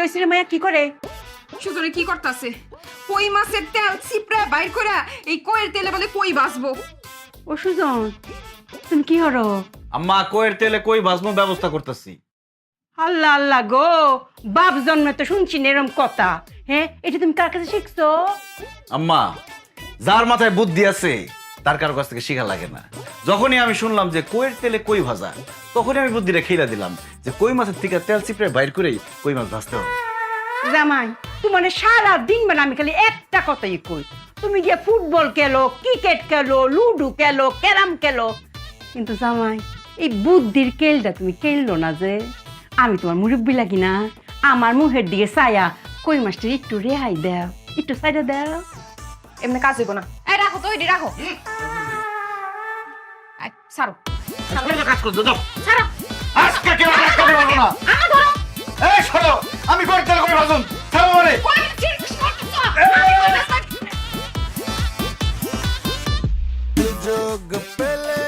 হয়েছে রে মায়া, কি করে? সুজনে কি করতেছে? কই মাছের তেল চিপড়া বাইর করে এই কইয়ের তেলে বলে কই বাসবো। ও সুজন, তুমি কি হরো? আম্মা কইয়ের তেলে কই ভাজমু ব্যবস্থা করতেছি। আল্লাহ আল্লাহ গো, বাপ জন্মে তো শুনছি না এরম কথা। হ্যাঁ, এটা তুমি কার কাছে শিখছো? আম্মা, যার মাথায় বুদ্ধি আছে তার কারো কাছ থেকে শিখা লাগে না। যখনই আমি শুনলাম যে কইয়ের তেলে কই ভাজা, তখনই আমি বুদ্ধিটা খেলা দিলাম যে কই মাছের থেকে তেল চিপড়ে বাইর করেই কই মাছ ভাজতে হবে। জামাই, তোমার সারা দিন মানে আমি খালি একটা কথাই কই, তুমি গিয়ে ফুটবল খেলো, ক্রিকেট খেলো, লুডো খেলো, ক্যারাম খেলো, কিন্তু জামাই এই বুদ্ধির খেলটা তুমি খেললো না যে। আমি তোমার মুরব্বি লাগি না? আমার মুখের দিকে ছায়া কই মাছটা একটু রেহাই দাও, একটু সাইডে দাও। এমনি কাজ হইব না। এই রাখো তো, এটি রাখো। এই, ছাড়ো কাজ করতে দাও। ছাড়ো। আজকে কেউ রাখতে পারবো না। এই শোনো, আমি কইয়ের তেলে কই ভাজুম, ছাড়ো আমারে। সুযোগ পেলে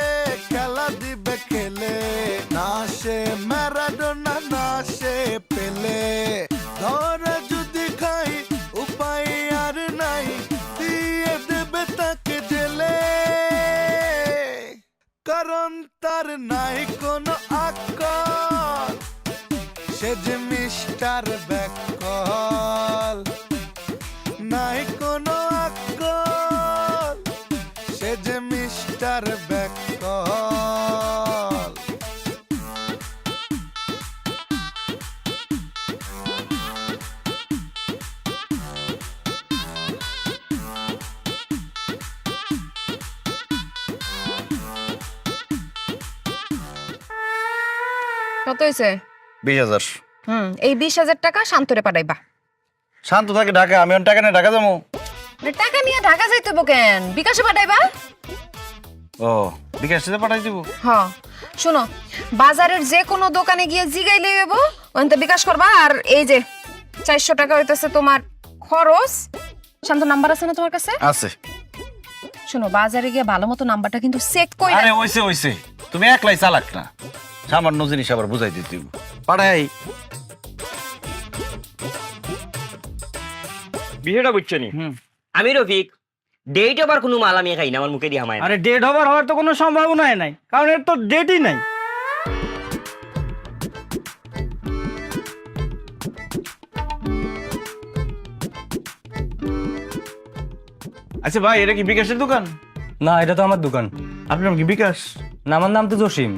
খেলা দিবে খেলে, না সে ম্যারাডোনা না সে পেলে, ধরে যদি খাই উপায় আর নাই, দিয়ে দেবে তাকে জেলে, কারণ তার নাই কোনো আকল, সে যে মিস্টার ব্যাকল, নাই কোনো আকল, সে যে মিস্টার ব্যাকল। কত হয়েছে? 20,000। এই 20,000 টাকা শান্তরে পাঠাইবা। শান্ত থাকে ঢাকা, আমি অন টাকা নিয়ে ঢাকা যাবো। টাকা নিয়ে ঢাকা যাইতে কেন? বিকাশে পাঠাইবা। ও, বিকাশ থেকে পাঠাই দিব। হ্যাঁ, শোনো, বাজারের যে কোনো দোকানে গিয়ে জিগাইলে হইব, ওখানে বিকাশ করবা। আর এই যে 400 টাকা হইতেছে তোমার খরচ। শান্ত নাম্বার আছে না তোমার কাছে? আছে। শোনো, বাজারে গিয়ে ভালো মতো নাম্বারটা কিন্তু চেক কইরা। আরে হইছে হইছে, তুমি একলাই চালাক না, সামান্য জিনিস আবার বুঝাই দিতে হইব। পাঠাই। বিষয়টা বুঝছো নি? আমি রফিক, ডেট আবার কোনো মাল আমি খাই না, আমার মুখে দিয়ে হামায় না। আরে ডেট হওয়ার তো কোনো সম্ভাবনাই নাই, কারণ এর তো ডেটই নাই। আচ্ছা ভাই, এটা কি বিকাশের দোকান? না, এটা তো আমার দোকান। আপনার নাম কি বিকাশ? না, আমার নাম তো জসিম।